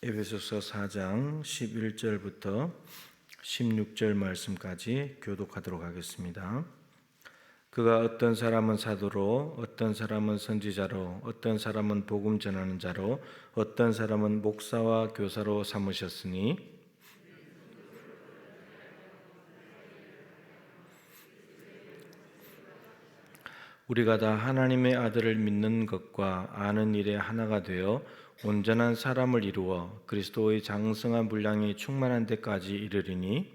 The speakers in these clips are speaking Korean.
에베소서 4장 11절부터 16절 말씀까지 교독하도록 하겠습니다. 그가 어떤 사람은 사도로, 어떤 사람은 선지자로, 어떤 사람은 복음 전하는 자로, 어떤 사람은 목사와 교사로 삼으셨으니 우리가 다 하나님의 아들을 믿는 것과 아는 일에 하나가 되어 온전한 사람을 이루어 그리스도의 장성한 분량이 충만한 데까지 이르리니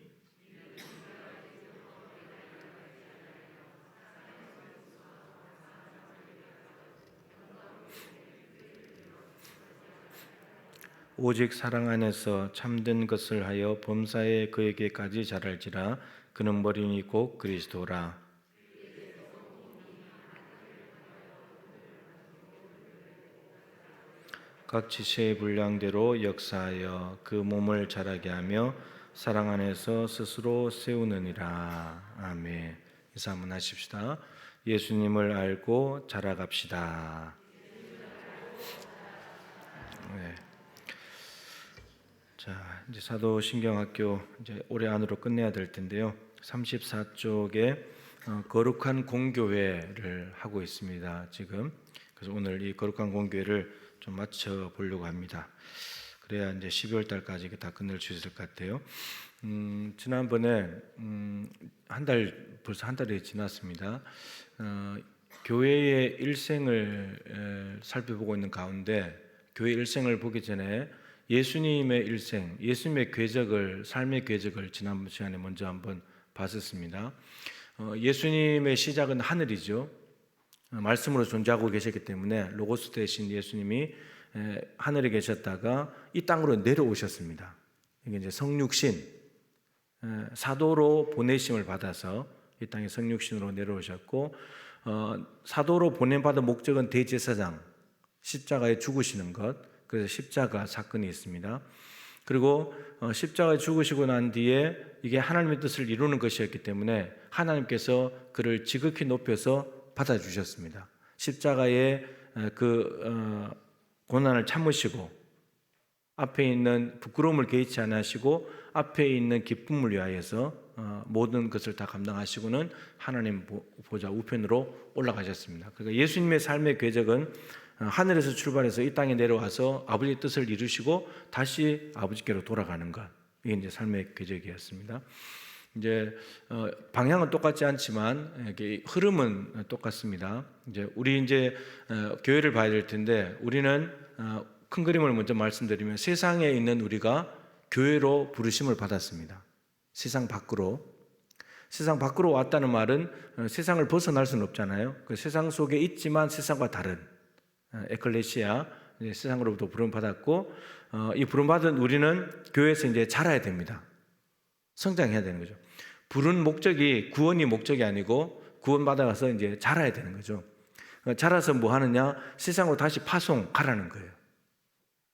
오직 사랑 안에서 참된 것을 하여 범사에 그에게까지 자랄지라. 그는 머리니 곧 그리스도라. 각 지체의 분량대로 역사하여 그 몸을 자라게 하며 사랑 안에서 스스로 세우느니라. 아멘. 인사 한번 하십시다. 예수님을 알고 자라갑시다. 네. 자, 이제 사도신경학교 이제 올해 안으로 끝내야 될 텐데요. 34쪽에 거룩한 공교회를 하고 있습니다. 지금 그래서 오늘 이 거룩한 공교회를 좀 맞춰 보려고 합니다. 그래야 이제 12월 달까지 다 끝낼 수 있을 것 같아요. 지난번에 벌써 한 달이 지났습니다. 교회의 일생을 살펴보고 있는 가운데 교회 일생을 보기 전에 예수님의 일생, 예수님의 궤적을, 삶의 궤적을 지난번 시간에 먼저 한번 봤었습니다. 예수님의 시작은 하늘이죠. 말씀으로 존재하고 계셨기 때문에 로고스 대신 예수님이 하늘에 계셨다가 이 땅으로 내려오셨습니다. 이게 이제 성육신, 사도로 보내심을 받아서 이 땅에 성육신으로 내려오셨고, 사도로 보냄받은 목적은 대제사장, 십자가에 죽으시는 것, 그래서 십자가 사건이 있습니다. 그리고 십자가에 죽으시고 난 뒤에 이게 하나님의 뜻을 이루는 것이었기 때문에 하나님께서 그를 지극히 높여서 받아주셨습니다. 십자가의 그 고난을 참으시고 앞에 있는 부끄러움을 개의치 않으시고 앞에 있는 기쁨을 위하여서 모든 것을 다 감당하시고는 하나님 보좌 우편으로 올라가셨습니다. 그러니까 예수님의 삶의 궤적은 하늘에서 출발해서 이 땅에 내려와서 아버지의 뜻을 이루시고 다시 아버지께로 돌아가는 것, 이게 이제 삶의 궤적이었습니다. 이제 방향은 똑같지 않지만 흐름은 똑같습니다. 우리 교회를 봐야 될 텐데 우리는 큰 그림을 먼저 말씀드리면 세상에 있는 우리가 교회로 부르심을 받았습니다. 세상 밖으로 왔다는 말은 세상을 벗어날 수는 없잖아요. 그 세상 속에 있지만 세상과 다른 에클레시아, 세상으로부터 부름 받았고 이 부름 받은 우리는 교회에서 이제 자라야 됩니다. 성장해야 되는 거죠. 부른 목적이 구원이 목적이 아니고 구원 받아가서 이제 자라야 되는 거죠. 자라서 뭐 하느냐? 세상으로 다시 가라는 거예요.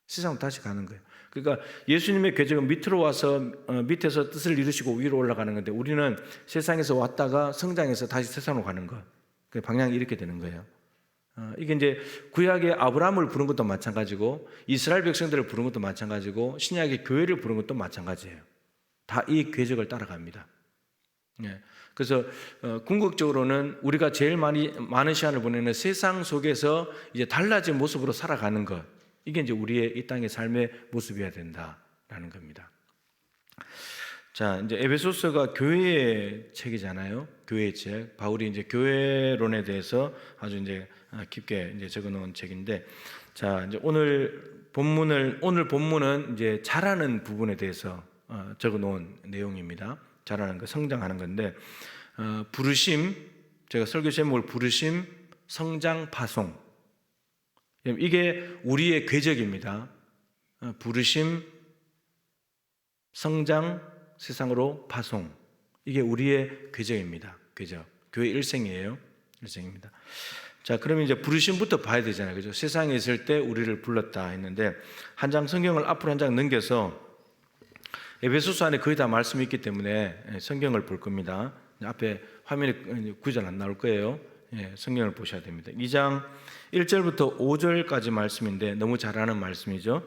세상으로 다시 가는 거예요. 그러니까 예수님의 궤적은 밑으로 와서 밑에서 뜻을 이루시고 위로 올라가는 건데 우리는 세상에서 왔다가 성장해서 다시 세상으로 가는 것. 그 방향이 이렇게 되는 거예요. 이게 이제 구약의 아브라함을 부른 것도 마찬가지고 이스라엘 백성들을 부른 것도 마찬가지고 신약의 교회를 부른 것도 마찬가지예요. 다 이 궤적을 따라갑니다. 그래서 궁극적으로는 우리가 제일 많은 시간을 보내는 세상 속에서 이제 달라진 모습으로 살아가는 것, 이게 이제 우리의 이 땅의 삶의 모습이어야 된다라는 겁니다. 자, 이제 에베소서가 교회의 책이잖아요. 교회의 책. 바울이 이제 교회론에 대해서 아주 이제 깊게 이제 적어놓은 책인데, 자, 이제 오늘 본문은 이제 자라는 부분에 대해서 적어놓은 내용입니다. 자라는 거, 성장하는 건데, 부르심, 제가 설교 제목을 부르심, 성장, 파송. 이게 우리의 궤적입니다. 부르심, 성장, 세상으로 파송. 이게 우리의 궤적입니다. 궤적. 교회 일생이에요. 일생입니다. 자, 그러면 이제 부르심부터 봐야 되잖아요. 그죠? 세상에 있을 때 우리를 불렀다 했는데, 한 장 성경을 앞으로 한 장 넘겨서 에베소서 안에 거의 다 말씀이 있기 때문에 성경을 볼 겁니다. 앞에 화면에 구절 안 나올 거예요. 성경을 보셔야 됩니다. 2장 1절부터 5절까지 말씀인데 너무 잘 아는 말씀이죠.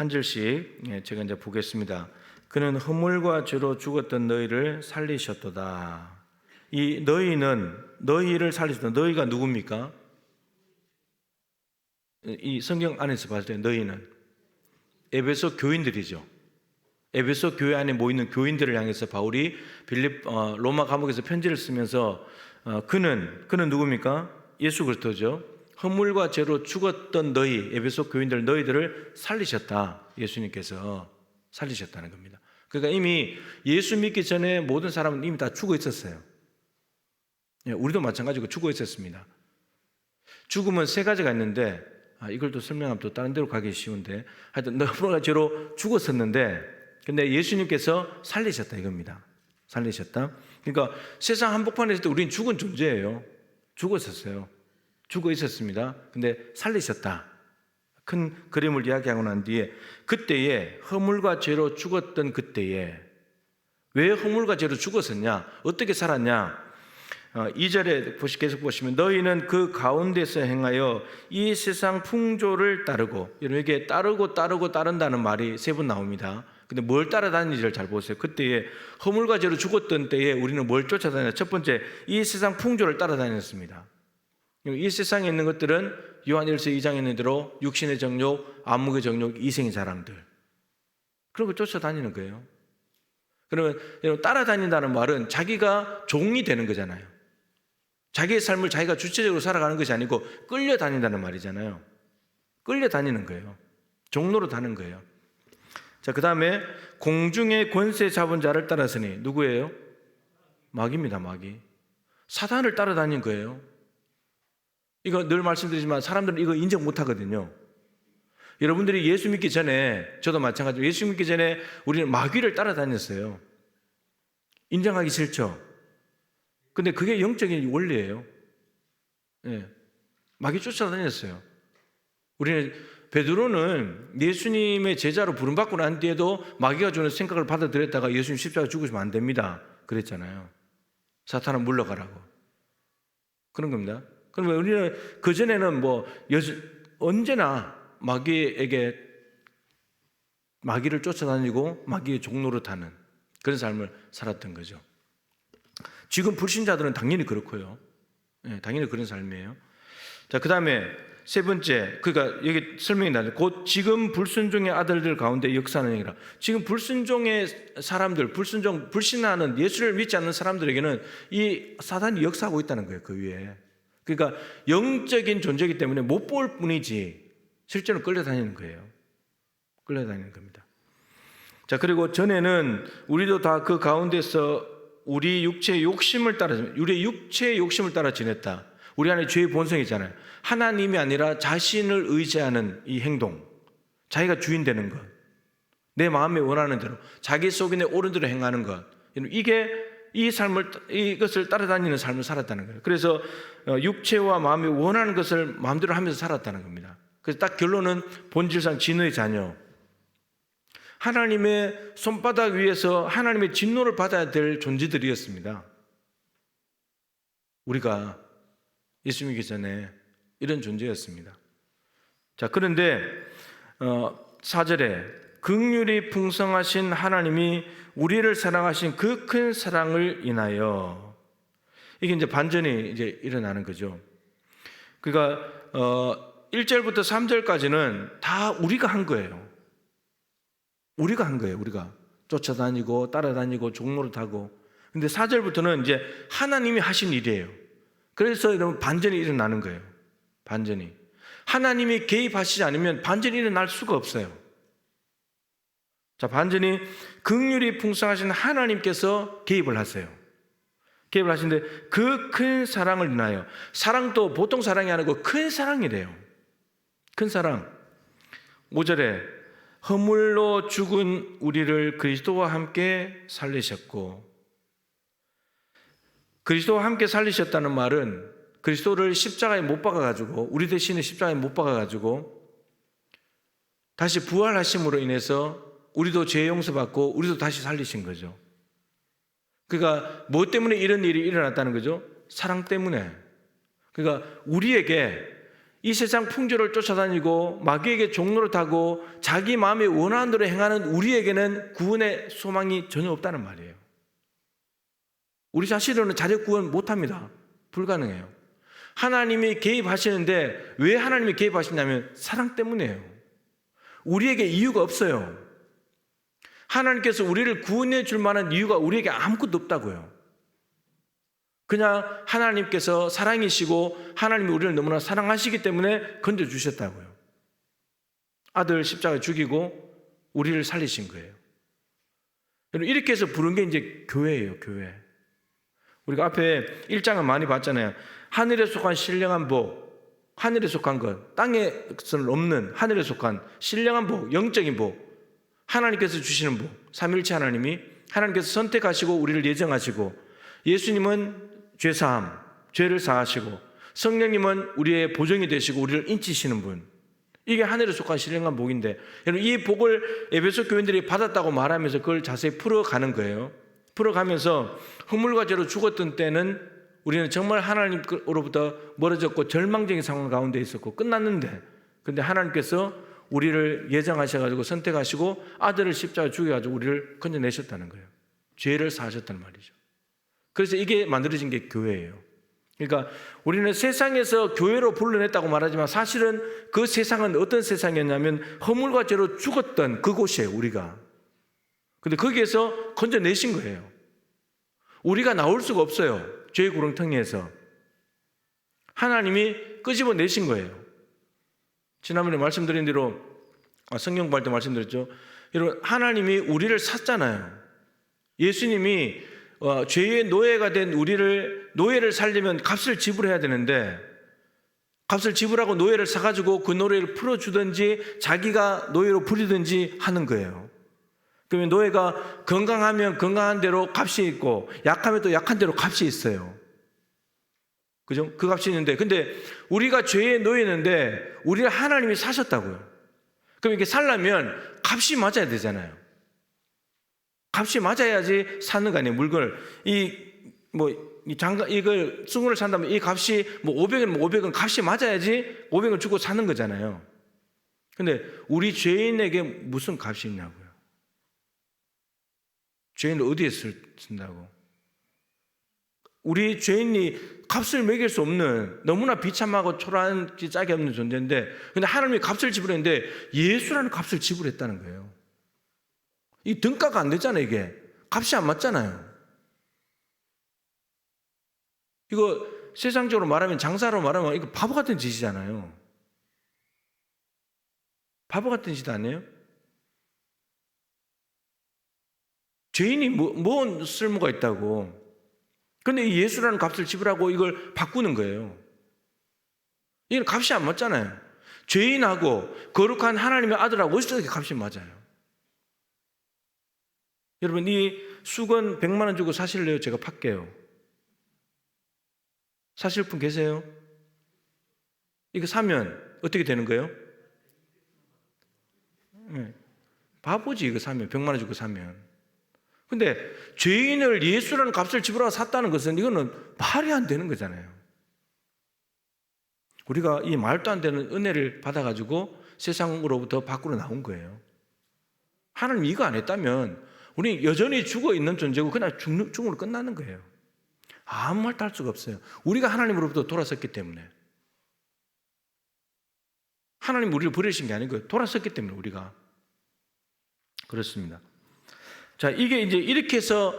한 절씩 제가 이제 보겠습니다. 그는 허물과 죄로 죽었던 너희를 살리셨도다. 이 너희를 살리셨다. 너희가 누굽니까? 이 성경 안에서 봤을 때 너희는 에베소 교인들이죠. 에베소 교회 안에 모이는 교인들을 향해서 바울이 로마 감옥에서 편지를 쓰면서 그는 누굽니까? 예수 그리스도죠. 허물과 죄로 죽었던 너희 에베소 교인들 너희들을 살리셨다. 예수님께서 살리셨다는 겁니다. 그러니까 이미 예수 믿기 전에 모든 사람은 이미 다 죽어 있었어요. 우리도 마찬가지고 죽어 있었습니다. 죽음은 세 가지가 있는데 이걸 또 설명하면 또 다른 데로 가기 쉬운데 하여튼 허물과 죄로 죽었었는데 근데 예수님께서 살리셨다 이겁니다. 살리셨다. 그러니까 세상 한복판에 있을 때 우리는 죽은 존재예요. 죽었었어요. 죽어 있었습니다. 근데 살리셨다. 큰 그림을 이야기하고 난 뒤에 그때에 허물과 죄로 죽었던 그때에 왜 허물과 죄로 죽었었냐? 어떻게 살았냐? 2절에 계속 보시면 너희는 그 가운데서 행하여 이 세상 풍조를 따르고 이렇게 따른다는 말이 세 번 나옵니다. 근데 뭘 따라다니는지를 잘 보세요. 그때에 허물과 죄로 죽었던 때에 우리는 뭘 쫓아다녔냐? 첫 번째 이 세상 풍조를 따라다녔습니다. 이 세상에 있는 것들은 요한일서 2장에 있는 대로 육신의 정욕, 안목의 정욕, 이생의 자랑들 그런 걸 쫓아다니는 거예요. 그러면 따라다닌다는 말은 자기가 종이 되는 거잖아요. 자기의 삶을 자기가 주체적으로 살아가는 것이 아니고 끌려다닌다는 말이잖아요. 끌려다니는 거예요. 종로로 다는 거예요. 자, 그 다음에 공중의 권세 잡은 자를 따랐으니 누구예요? 마귀입니다. 마귀. 사단을 따라다닌 거예요. 이거 늘 말씀드리지만 사람들은 이거 인정 못 하거든요. 여러분들이 예수 믿기 전에 저도 마찬가지로 예수 믿기 전에 우리는 마귀를 따라다녔어요. 인정하기 싫죠. 근데 그게 영적인 원리예요. 예. 마귀 쫓아다녔어요. 우리는 베드로는 예수님의 제자로 부름받고 난 뒤에도 마귀가 주는 생각을 받아들였다가 예수님 십자가 죽으시면 안 됩니다. 그랬잖아요. 사탄은 물러가라고. 그런 겁니다. 그러면 우리는 그전에는 언제나 마귀를 쫓아다니고 마귀의 종로로 타는 그런 삶을 살았던 거죠. 지금 불신자들은 당연히 그렇고요. 네, 당연히 그런 삶이에요. 자, 그 다음에 세 번째, 그러니까 여기 설명이 나죠. 곧 지금 불순종의 아들들 가운데 역사하는 행위라. 지금 불순종의 사람들, 불신하는 예수를 믿지 않는 사람들에게는 이 사단이 역사하고 있다는 거예요. 그 위에. 그러니까 영적인 존재이기 때문에 못 볼 뿐이지 실제로 끌려다니는 거예요. 끌려다니는 겁니다. 자, 그리고 전에는 우리도 다 그 가운데서 우리 육체의 욕심을 따라 지냈다. 우리 안에 죄의 본성이 있잖아요. 하나님이 아니라 자신을 의지하는 이 행동, 자기가 주인 되는 것, 내 마음에 원하는 대로 자기 속인에 옳은 대로 행하는 것, 이것을 따라다니는 삶을 살았다는 거예요. 그래서 육체와 마음이 원하는 것을 마음대로 하면서 살았다는 겁니다. 그래서 딱 결론은 본질상 진노의 자녀, 하나님의 손바닥 위에서 하나님의 진노를 받아야 될 존재들이었습니다. 우리가 예수 믿기 전에 이런 존재였습니다. 자, 그런데 4절에 긍휼이 풍성하신 하나님이 우리를 사랑하신 그 큰 사랑을 인하여, 이게 이제 반전이 이제 일어나는 거죠. 그러니까 1절부터 3절까지는 다 우리가 한 거예요. 우리가 한 거예요. 우리가 쫓아다니고 따라다니고 종로를 타고. 근데 4절부터는 이제 하나님이 하신 일이에요. 그래서 이런 반전이 일어나는 거예요. 반전이. 하나님이 개입하시지 않으면 반전이 일어날 수가 없어요. 자, 반전이 긍휼이 풍성하신 하나님께서 개입을 하세요. 개입을 하시는데 그 큰 사랑을 인하여, 사랑도 보통 사랑이 아니고 큰 사랑이래요. 큰 사랑. 5절에 허물로 죽은 우리를 그리스도와 함께 살리셨고, 그리스도와 함께 살리셨다는 말은 그리스도를 십자가에 못 박아가지고, 우리 대신에 십자가에 못 박아가지고 다시 부활하심으로 인해서 우리도 죄 용서받고 우리도 다시 살리신 거죠. 그러니까 뭐 때문에 이런 일이 일어났다는 거죠? 사랑 때문에. 그러니까 우리에게 이 세상 풍조를 쫓아다니고 마귀에게 종노릇하고 자기 마음의 원하는 대로 행하는 우리에게는 구원의 소망이 전혀 없다는 말이에요. 우리 자신으로는 자력 구원 못합니다. 불가능해요. 하나님이 개입하시는데 왜 하나님이 개입하시냐면 사랑 때문이에요. 우리에게 이유가 없어요. 하나님께서 우리를 구원해 줄 만한 이유가 우리에게 아무것도 없다고요. 그냥 하나님께서 사랑이시고 하나님이 우리를 너무나 사랑하시기 때문에 건져주셨다고요. 아들 십자가에 죽이고 우리를 살리신 거예요. 이렇게 해서 부른 게 이제 교회예요, 교회. 우리가 앞에 1장은 많이 봤잖아요. 하늘에 속한 신령한 복, 하늘에 속한 것, 땅에서는 없는 하늘에 속한 신령한 복, 영적인 복, 하나님께서 주시는 복, 삼위일체 하나님께서 선택하시고 우리를 예정하시고, 예수님은 죄사함, 죄를 사하시고, 성령님은 우리의 보정이 되시고 우리를 인치시는 분, 이게 하늘에 속한 신령한 복인데, 여러분 이 복을 에베소 교인들이 받았다고 말하면서 그걸 자세히 풀어가는 거예요. 풀어가면서 허물과 죄로 죽었던 때는 우리는 정말 하나님으로부터 멀어졌고 절망적인 상황 가운데 있었고 끝났는데, 근데 하나님께서 우리를 예정하셔가지고 선택하시고 아들을 십자가에 죽여가지고 우리를 건져내셨다는 거예요. 죄를 사하셨다는 말이죠. 그래서 이게 만들어진 게 교회예요. 그러니까 우리는 세상에서 교회로 불러냈다고 말하지만 사실은 그 세상은 어떤 세상이었냐면 허물과 죄로 죽었던 그곳이에요, 우리가. 근데 거기에서 건져내신 거예요. 우리가 나올 수가 없어요. 죄의 구렁텅이에서. 하나님이 끄집어내신 거예요. 지난번에 말씀드린 대로 성경 공부할 때 말씀드렸죠. 여러분 하나님이 우리를 샀잖아요. 예수님이 죄의 노예가 된 우리를 노예를 살려면 값을 지불해야 되는데 값을 지불하고 노예를 사가지고 그 노예를 풀어주든지 자기가 노예로 부리든지 하는 거예요. 그러면 노예가 건강하면 건강한 대로 값이 있고 약하면 또 약한 대로 값이 있어요. 그죠? 그 값이 있는데 근데 우리가 죄의 노예인데 우리를 하나님이 사셨다고요. 그럼 이렇게 살려면 값이 맞아야 되잖아요. 값이 맞아야지 사는 거 아니에요. 물건을 이걸 숭어를 산다면 이 값이 500원 500원 값이 맞아야지 500원 주고 사는 거잖아요. 근데 우리 죄인에게 무슨 값이 있냐고요. 죄인을 어디에 쓴다고? 우리 죄인이 값을 매길 수 없는 너무나 비참하고 초라한 짝이 없는 존재인데 근데 하나님이 값을 지불했는데 예수라는 값을 지불했다는 거예요. 이 등가가 안 되잖아요. 이게 값이 안 맞잖아요. 이거 세상적으로 말하면 장사로 말하면 이거 바보 같은 짓이잖아요. 바보 같은 짓 아니에요? 죄인이 뭔 쓸모가 있다고. 근데 이 예수라는 값을 지불하고 이걸 바꾸는 거예요. 이건 값이 안 맞잖아요. 죄인하고 거룩한 하나님의 아들하고 어떻게 값이 맞아요? 여러분 이 수건 100만 원 주고 사실래요? 제가 팔게요. 사실 분 계세요? 이거 사면 어떻게 되는 거예요? 네. 바보지 이거 사면 100만 원 주고 사면. 근데 죄인을 예수라는 값을 지불하고 샀다는 것은 이거는 말이 안 되는 거잖아요. 우리가 이 말도 안 되는 은혜를 받아가지고 세상으로부터 밖으로 나온 거예요. 하나님 이거 안 했다면 우리 여전히 죽어 있는 존재고 그냥 죽음으로 끝나는 거예요. 아무 말도 할 수가 없어요. 우리가 하나님으로부터 돌아섰기 때문에. 하나님 우리를 버리신 게 아니고요. 돌아섰기 때문에 우리가. 그렇습니다. 자, 이게 이제 이렇게 해서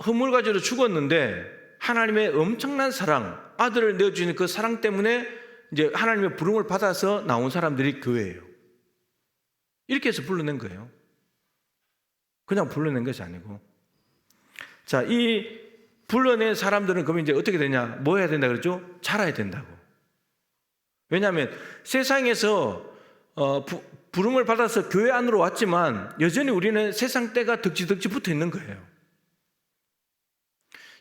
허물과 죄로 죽었는데 하나님의 엄청난 사랑, 아들을 내어주시는 그 사랑 때문에 이제 하나님의 부름을 받아서 나온 사람들이 교회예요. 이렇게 해서 불러낸 거예요. 그냥 불러낸 것이 아니고. 자, 이 불러낸 사람들은 그러면 이제 어떻게 되냐? 뭐 해야 된다 그랬죠? 자라야 된다고. 왜냐하면 세상에서 부름을 받아서 교회 안으로 왔지만 여전히 우리는 세상 때가 덕지덕지 붙어 있는 거예요.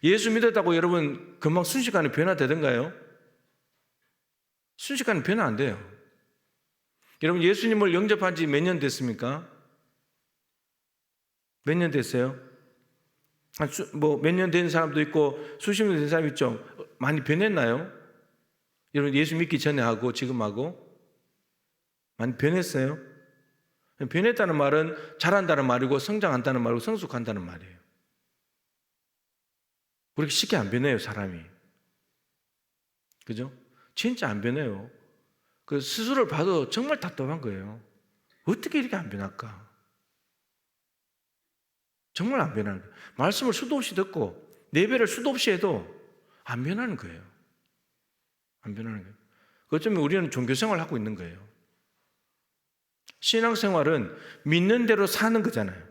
예수 믿었다고 여러분 금방 순식간에 변화되던가요? 순식간에 변화 안 돼요. 여러분 예수님을 영접한 지 몇 년 됐습니까? 몇 년 됐어요? 몇 년 된 사람도 있고 수십 년 된 사람이 있죠. 많이 변했나요? 여러분 예수 믿기 전에 하고 지금하고 많이 변했어요? 변했다는 말은 잘한다는 말이고 성장한다는 말이고 성숙한다는 말이에요. 그렇게 쉽게 안 변해요, 사람이. 그죠? 진짜 안 변해요. 그 스스로를 봐도 정말 답답한 거예요. 어떻게 이렇게 안 변할까? 정말 안 변하는 거예요. 말씀을 수도 없이 듣고 예배를 수도 없이 해도 안 변하는 거예요. 안 변하는 거예요. 어쩌면 우리는 종교생활을 하고 있는 거예요. 신앙생활은 믿는 대로 사는 거잖아요.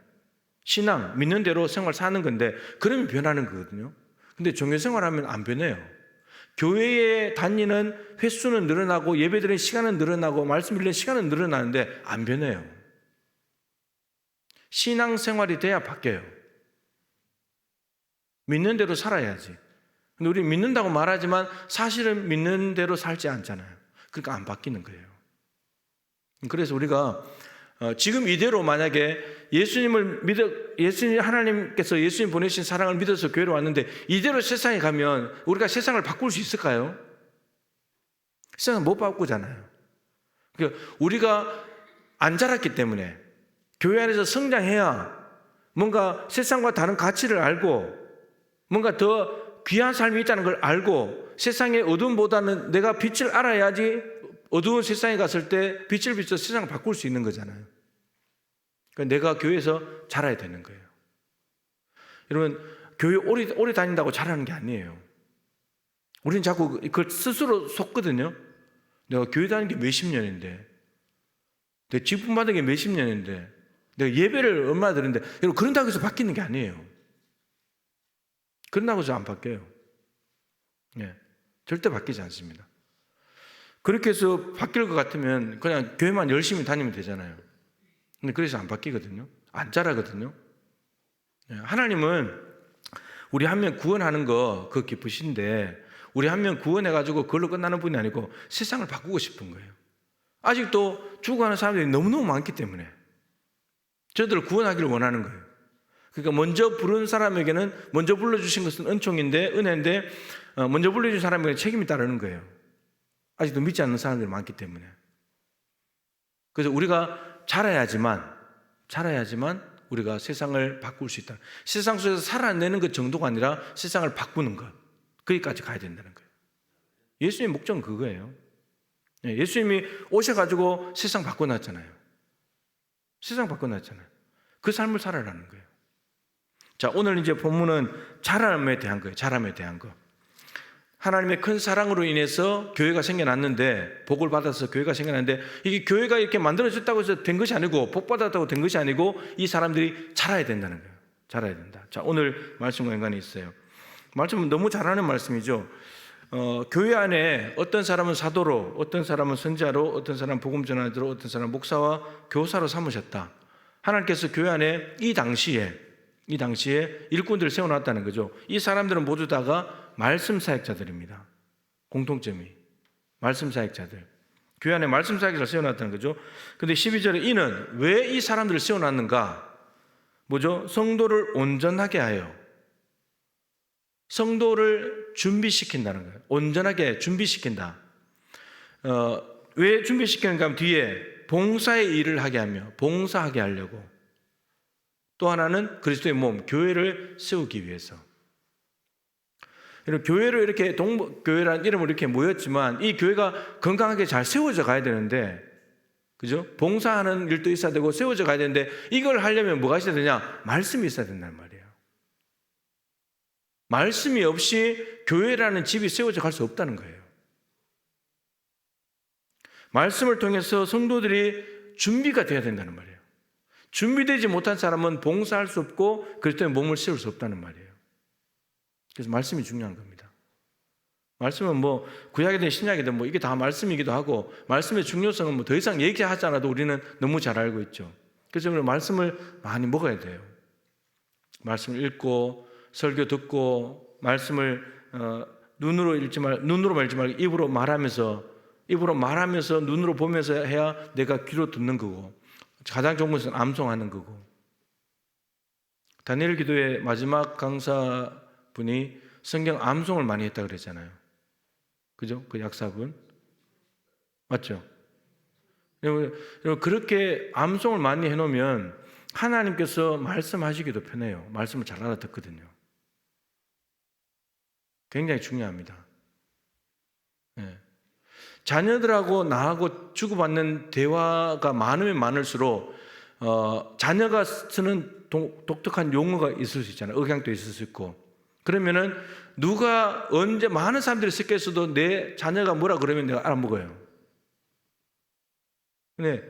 신앙, 믿는 대로 생활 사는 건데 그러면 변하는 거거든요. 근데 종교생활하면 안 변해요. 교회에 다니는 횟수는 늘어나고 예배드리는 시간은 늘어나고 말씀 읽는 시간은 늘어나는데 안 변해요. 신앙생활이 돼야 바뀌어요. 믿는 대로 살아야지. 근데 우리 믿는다고 말하지만 사실은 믿는 대로 살지 않잖아요. 그러니까 안 바뀌는 거예요. 그래서 우리가 지금 이대로 만약에 예수님 하나님께서 예수님 보내신 사랑을 믿어서 교회로 왔는데 이대로 세상에 가면 우리가 세상을 바꿀 수 있을까요? 세상을 못 바꾸잖아요. 그러니까 우리가 안 자랐기 때문에 교회 안에서 성장해야 뭔가 세상과 다른 가치를 알고 뭔가 더 귀한 삶이 있다는 걸 알고 세상의 어둠보다는 내가 빛을 알아야지 어두운 세상에 갔을 때 빛을 비춰 세상을 바꿀 수 있는 거잖아요. 그러니까 내가 교회에서 자라야 되는 거예요. 여러분, 교회 오래 다닌다고 자라는 게 아니에요. 우리는 자꾸 그걸 스스로 속거든요. 내가 교회 다닌 게 몇십 년인데, 내가 직분 받은 게 몇십 년인데, 내가 예배를 얼마나 드렸는데, 여러분, 그런다고 해서 바뀌는 게 아니에요. 그런다고 해서 안 바뀌어요. 예, 절대 바뀌지 않습니다. 그렇게 해서 바뀔 것 같으면 그냥 교회만 열심히 다니면 되잖아요. 근데 그래서 안 바뀌거든요. 안 자라거든요. 하나님은 우리 한 명 구원하는 거 그거 기쁘신데 우리 한 명 구원해가지고 그걸로 끝나는 분이 아니고 세상을 바꾸고 싶은 거예요. 아직도 죽어가는 사람들이 너무너무 많기 때문에 저들을 구원하기를 원하는 거예요. 그러니까 먼저 부른 사람에게는 먼저 불러주신 것은 은총인데 은혜인데 먼저 불러주신 사람에게는 책임이 따르는 거예요. 아직도 믿지 않는 사람들이 많기 때문에. 그래서 우리가 자라야지만 우리가 세상을 바꿀 수 있다. 세상 속에서 살아내는 것 정도가 아니라 세상을 바꾸는 것. 거기까지 가야 된다는 거예요. 예수님의 목적은 그거예요. 예수님이 오셔가지고 세상 바꿔놨잖아요. 세상 바꿔놨잖아요. 그 삶을 살아라는 거예요. 자, 오늘 이제 본문은 자람에 대한 거예요. 자람에 대한 거. 하나님의 큰 사랑으로 인해서 교회가 생겨났는데 복을 받아서 교회가 생겨났는데 이게 교회가 이렇게 만들어졌다고 해서 된 것이 아니고 복 받았다고 된 것이 아니고 이 사람들이 자라야 된다는 거예요. 자라야 된다. 자, 오늘 말씀과 연관이 있어요. 말씀은 너무 잘하는 말씀이죠. 교회 안에 어떤 사람은 사도로, 어떤 사람은 선지자로, 어떤 사람은 복음 전하자로, 어떤 사람은 목사와 교사로 삼으셨다. 하나님께서 교회 안에 이 당시에 일꾼들을 세워놨다는 거죠. 이 사람들은 모두 다가 말씀 사역자들입니다. 공통점이 말씀 사역자들. 교회 안에 말씀 사역자를 세워놨다는 거죠. 근데 12절에 이는 왜 이 사람들을 세워놨는가? 뭐죠? 성도를 온전하게 하여 성도를 준비시킨다는 거예요. 온전하게 준비시킨다. 왜 준비시키는가 하면 뒤에 봉사의 일을 하게 하며 봉사하게 하려고. 또 하나는 그리스도의 몸, 교회를 세우기 위해서. 교회로 이렇게 교회라는 이름으로 이렇게 모였지만 이 교회가 건강하게 잘 세워져 가야 되는데, 그죠? 봉사하는 일도 있어야 되고 세워져 가야 되는데 이걸 하려면 뭐가 있어야 되냐? 말씀이 있어야 된다는 말이에요. 말씀이 없이 교회라는 집이 세워져 갈 수 없다는 거예요. 말씀을 통해서 성도들이 준비가 돼야 된다는 말이에요. 준비되지 못한 사람은 봉사할 수 없고 그리스도의 몸을 세울 수 없다는 말이에요. 그래서 말씀이 중요한 겁니다. 말씀은 뭐 구약이든 신약이든 뭐 이게 다 말씀이기도 하고 말씀의 중요성은 뭐 더 이상 얘기하지 않아도 우리는 너무 잘 알고 있죠. 그래서 우리는 말씀을 많이 먹어야 돼요. 말씀을 읽고 설교 듣고 말씀을 눈으로 읽지 말고 입으로 말하면서 눈으로 보면서 해야 내가 귀로 듣는 거고 가장 좋은 것은 암송하는 거고. 다니엘 기도의 마지막 강사분이 성경 암송을 많이 했다고 그랬잖아요. 그죠? 그 약삽은 맞죠? 여러분 그렇게 암송을 많이 해놓으면 하나님께서 말씀하시기도 편해요. 말씀을 잘 알아듣거든요. 굉장히 중요합니다. 네. 자녀들하고 나하고 주고받는 대화가 많으면 많을수록 자녀가 쓰는 독특한 용어가 있을 수 있잖아요. 억양도 있을 수 있고. 그러면은 누가 언제 많은 사람들이 섞였어도 내 자녀가 뭐라 그러면 내가 알아먹어요. 근데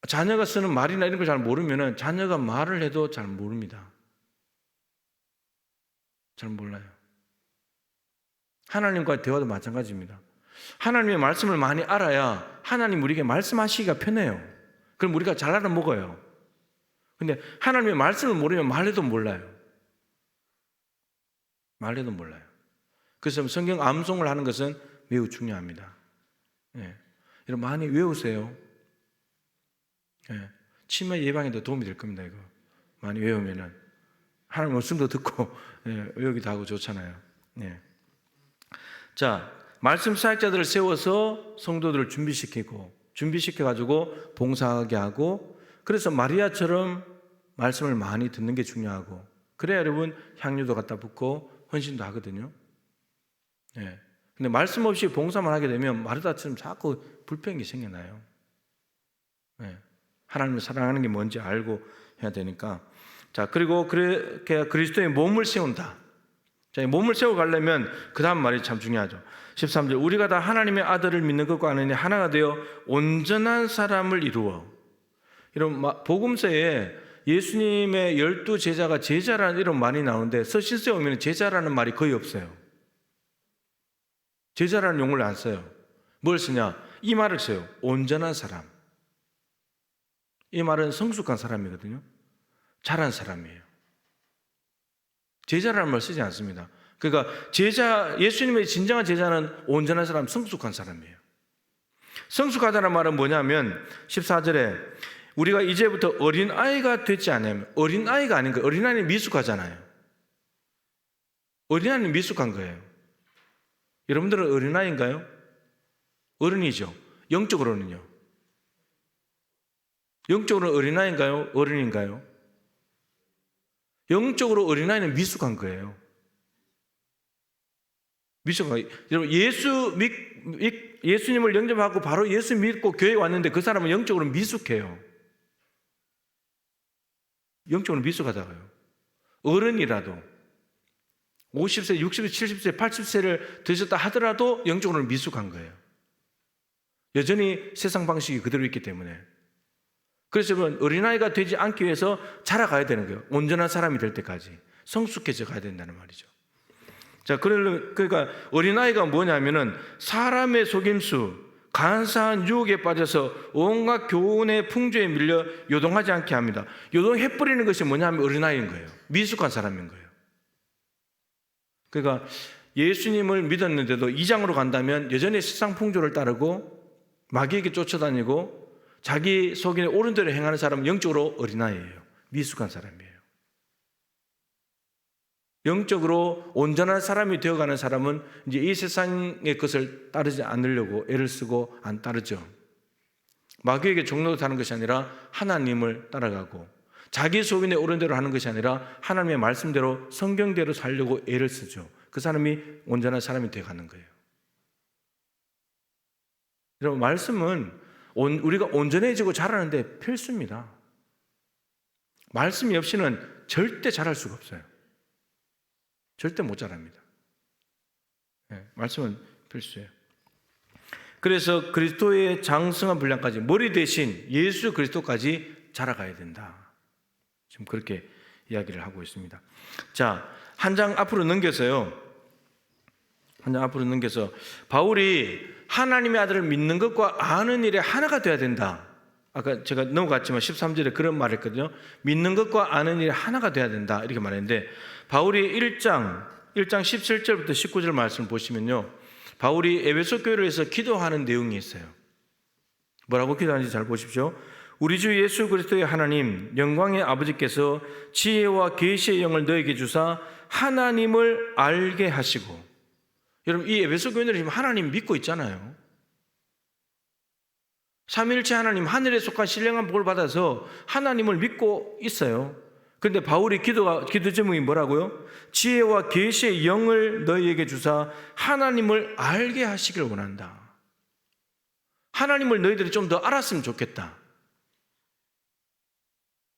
자녀가 쓰는 말이나 이런 걸 잘 모르면은 자녀가 말을 해도 잘 모릅니다. 잘 몰라요. 하나님과의 대화도 마찬가지입니다. 하나님의 말씀을 많이 알아야 하나님 우리에게 말씀하시기가 편해요. 그럼 우리가 잘 알아먹어요. 근데 하나님의 말씀을 모르면 말해도 몰라요. 말해도 몰라요. 그래서 성경 암송을 하는 것은 매우 중요합니다. 예. 여러분 많이 외우세요. 예. 치매 예방에도 도움이 될 겁니다. 이거 많이 외우면은 하나님 말씀도 듣고 외우기도 하고 좋잖아요. 예. 자, 말씀 사역자들을 세워서 성도들을 준비시켜가지고 봉사하게 하고, 그래서 마리아처럼 말씀을 많이 듣는 게 중요하고, 그래야 여러분 향유도 갖다 붓고 헌신도 하거든요. 예. 근데 말씀 없이 봉사만 하게 되면 마르다처럼 자꾸 불평이 생겨나요. 예. 하나님을 사랑하는 게 뭔지 알고 해야 되니까. 자, 그리고 그렇게 그리스도의 몸을 세운다. 자, 몸을 세워가려면 그 다음 말이 참 중요하죠. 13절, 우리가 다 하나님의 아들을 믿는 것과 아느니 하나가 되어 온전한 사람을 이루어. 이런 복음서에 예수님의 12제자가 제자라는 이런 말이 나오는데 서신서에 오면 제자라는 말이 거의 없어요. 제자라는 용어를 안 써요. 뭘 쓰냐? 이 말을 써요. 온전한 사람. 이 말은 성숙한 사람이거든요. 잘한 사람이에요. 제자라는 말 쓰지 않습니다. 그러니까 예수님의 진정한 제자는 온전한 사람, 성숙한 사람이에요. 성숙하다는 말은 뭐냐면 14절에 우리가 이제부터 어린아이가 되지 않으면, 어린아이가 아닌 거예요. 어린아이는 미숙하잖아요. 어린아이는 미숙한 거예요. 여러분들은 어린아이인가요? 어른이죠. 영적으로는요. 영적으로 어린아이인가요? 어른인가요? 영적으로 어린아이는 미숙한 거예요. 미숙한 거예요. 여러분 예수님을 영접하고 바로 예수 믿고 교회에 왔는데 그 사람은 영적으로 미숙해요. 영적으로 미숙하다고요. 어른이라도 50세, 60세, 70세, 80세를 드셨다 하더라도 영적으로는 미숙한 거예요. 여전히 세상 방식이 그대로 있기 때문에. 그래서 여러분 어린아이가 되지 않기 위해서 자라가야 되는 거예요. 온전한 사람이 될 때까지 성숙해져 가야 된다는 말이죠. 자, 그러니까 어린아이가 뭐냐면은 사람의 속임수, 간사한 유혹에 빠져서 온갖 교훈의 풍조에 밀려 요동하지 않게 합니다. 요동해버리는 것이 뭐냐면 어린아이인 거예요. 미숙한 사람인 거예요. 그러니까 예수님을 믿었는데도 이장으로 간다면 여전히 세상 풍조를 따르고 마귀에게 쫓아다니고 자기 속에 옳은 대로 행하는 사람은 영적으로 어린아이예요. 미숙한 사람이에요. 영적으로 온전한 사람이 되어가는 사람은 이제 이 세상의 것을 따르지 않으려고 애를 쓰고 안 따르죠. 마귀에게 종노릇하는 것이 아니라 하나님을 따라가고 자기 속인의 옳은 대로 하는 것이 아니라 하나님의 말씀대로 성경대로 살려고 애를 쓰죠. 그 사람이 온전한 사람이 되어가는 거예요. 여러분 말씀은 우리가 온전해지고 자라는데 필수입니다. 말씀이 없이는 절대 자랄 수가 없어요. 절대 못 자랍니다. 네, 말씀은 필수예요. 그래서 그리스도의 장성한 분량까지 머리 대신 예수 그리스도까지 자라가야 된다. 지금 그렇게 이야기를 하고 있습니다. 자, 한 장 앞으로 넘겨서요. 한 장 앞으로 넘겨서 바울이 하나님의 아들을 믿는 것과 아는 일에 하나가 되어야 된다. 아까 제가 넘어갔지만 13절에 그런 말을 했거든요. 믿는 것과 아는 일에 하나가 되어야 된다. 이렇게 말했는데 바울이 1장 17절부터 19절 말씀을 보시면요. 바울이 에베소 교회를 위해서 기도하는 내용이 있어요. 뭐라고 기도하는지 잘 보십시오. 우리 주 예수 그리스도의 하나님 영광의 아버지께서 지혜와 계시의 영을 너에게 주사 하나님을 알게 하시고, 여러분, 이 에베소 교인들이 지금 하나님 믿고 있잖아요. 삼위일체 하나님, 하늘에 속한 신령한 복을 받아서 하나님을 믿고 있어요. 그런데 바울이 기도 제목이 뭐라고요? 지혜와 계시의 영을 너희에게 주사 하나님을 알게 하시길 원한다. 하나님을 너희들이 좀 더 알았으면 좋겠다.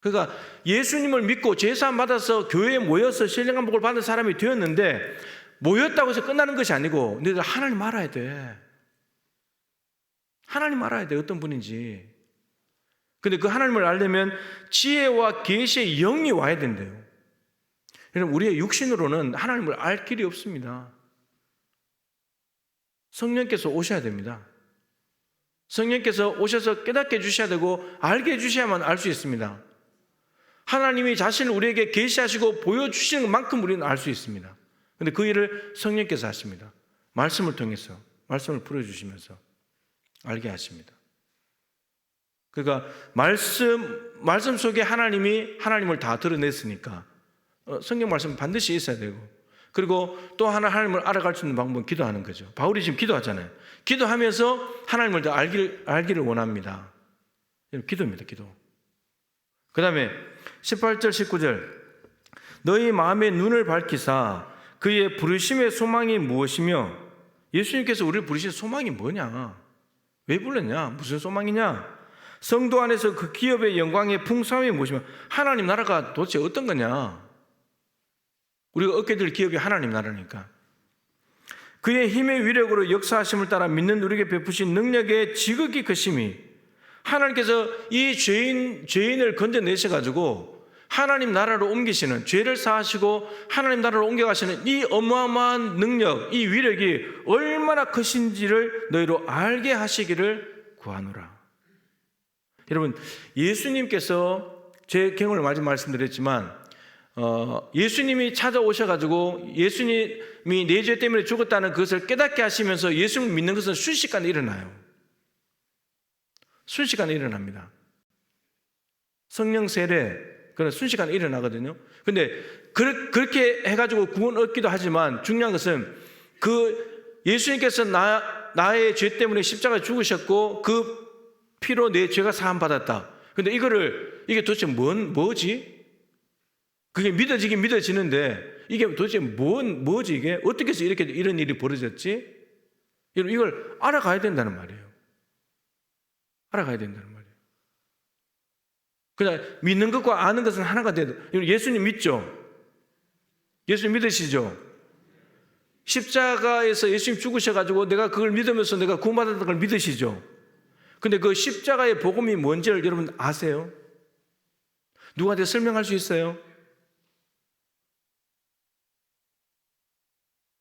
그러니까 예수님을 믿고 제사함 받아서 교회에 모여서 신령한 복을 받은 사람이 되었는데, 모였다고 해서 끝나는 것이 아니고 너희들 하나님 알아야 돼. 하나님 알아야 돼. 어떤 분인지. 근데 그 하나님을 알려면 지혜와 계시의 영이 와야 된대요. 여러분, 우리의 육신으로는 하나님을 알 길이 없습니다. 성령께서 오셔야 됩니다. 성령께서 오셔서 깨닫게 해주셔야 되고 알게 해주셔야만 알 수 있습니다. 하나님이 자신을 우리에게 계시하시고 보여주시는 것만큼 우리는 알 수 있습니다. 그런데 그 일을 성령께서 하십니다. 말씀을 통해서, 말씀을 풀어주시면서 알게 하십니다. 그러니까 말씀 속에 하나님이 하나님을 다 드러냈으니까 성경 말씀은 반드시 있어야 되고, 그리고 또 하나님을 알아갈 수 있는 방법은 기도하는 거죠. 바울이 지금 기도하잖아요. 기도하면서 하나님을 더 알기를 원합니다. 기도입니다. 기도. 그 다음에 18절 19절 너희 마음의 눈을 밝히사 그의 부르심의 소망이 무엇이며, 예수님께서 우리를 부르신 소망이 뭐냐, 왜 불렀냐, 무슨 소망이냐, 성도 안에서 그 기업의 영광의 풍성함이 무엇이며, 하나님 나라가 도대체 어떤 거냐. 우리가 얻게 될 기업이 하나님 나라니까. 그의 힘의 위력으로 역사하심을 따라 믿는 우리에게 베푸신 능력의 지극히 크심이, 하나님께서 이 죄인을 건져내셔가지고 하나님 나라로 옮기시는, 죄를 사하시고 하나님 나라로 옮겨가시는 이 어마어마한 능력, 이 위력이 얼마나 크신지를 너희로 알게 하시기를 구하노라. 여러분, 예수님께서, 제 경험을 많이 말씀드렸지만 예수님이 찾아오셔가지고 예수님이 내 죄 때문에 죽었다는 그것을 깨닫게 하시면서 예수님을 믿는 것은 순식간에 일어나요. 순식간에 일어납니다. 성령 세례, 그건 순식간에 일어나거든요. 근데 그렇게 해가지고 구원 얻기도 하지만 중요한 것은 그 예수님께서 나의 죄 때문에 십자가에 죽으셨고 그 피로 내 죄가 사함 받았다. 근데 이게 도대체 뭐지? 그게 믿어지긴 믿어지는데 이게 도대체 뭐지 이게? 어떻게 해서 이런 일이 벌어졌지? 여러분, 이걸 알아가야 된다는 말이에요. 알아가야 된다는 말이에요. 그냥 믿는 것과 아는 것은 하나가 돼야 돼요. 예수님 믿죠? 예수님 믿으시죠? 십자가에서 예수님 죽으셔가지고 내가 그걸 믿으면서 내가 구원받았다는 걸 믿으시죠? 근데 그 십자가의 복음이 뭔지를 여러분 아세요? 누구한테 설명할 수 있어요?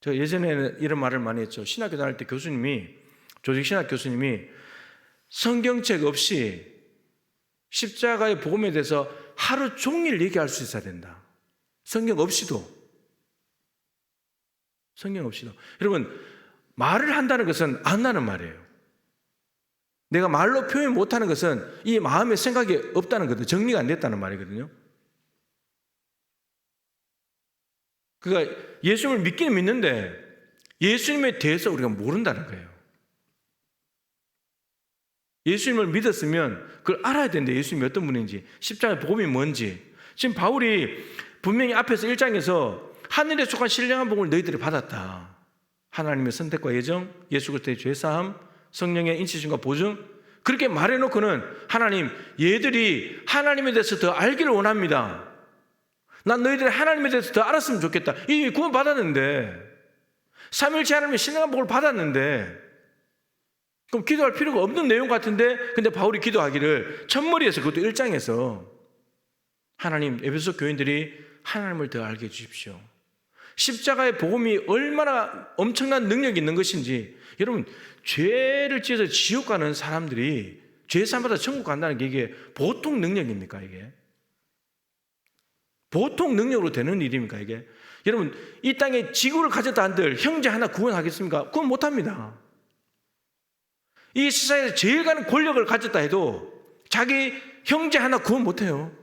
제가 예전에는 이런 말을 많이 했죠. 신학교 다닐 때 조직신학 교수님이 성경책 없이 십자가의 복음에 대해서 하루 종일 얘기할 수 있어야 된다. 성경 없이도. 여러분, 말을 한다는 것은 안다는 말이에요. 내가 말로 표현 못하는 것은 이 마음의 생각이 없다는 거거든요. 정리가 안 됐다는 말이거든요. 그러니까 예수님을 믿기는 믿는데 예수님에 대해서 우리가 모른다는 거예요. 예수님을 믿었으면 그걸 알아야 되는데, 예수님이 어떤 분인지, 십자가의 복음이 뭔지. 지금 바울이 분명히 앞에서 1장에서 하늘에 속한 신령한 복을 너희들이 받았다. 하나님의 선택과 예정, 예수 그리스도의 죄사함, 성령의 인치심과 보증, 그렇게 말해놓고는 하나님, 얘들이 하나님에 대해서 더 알기를 원합니다. 난 너희들이 하나님에 대해서 더 알았으면 좋겠다. 이미 구원 받았는데, 삼위일체 하나님의 신령한 복을 받았는데, 그럼 기도할 필요가 없는 내용 같은데, 근데 바울이 기도하기를 첫머리에서, 그것도 1장에서 하나님, 에베소 교인들이 하나님을 더 알게 해주십시오. 십자가의 복음이 얼마나 엄청난 능력이 있는 것인지. 여러분, 죄를 지어서 지옥 가는 사람들이 죄 사함받아 천국 간다는 게 이게 보통 능력입니까? 이게 보통 능력으로 되는 일입니까? 이게 여러분, 이 땅에 지구를 가졌다 한들 형제 하나 구원하겠습니까? 구원 못합니다. 이 세상에서 제일 가는 권력을 가졌다 해도 자기 형제 하나 구원 못해요.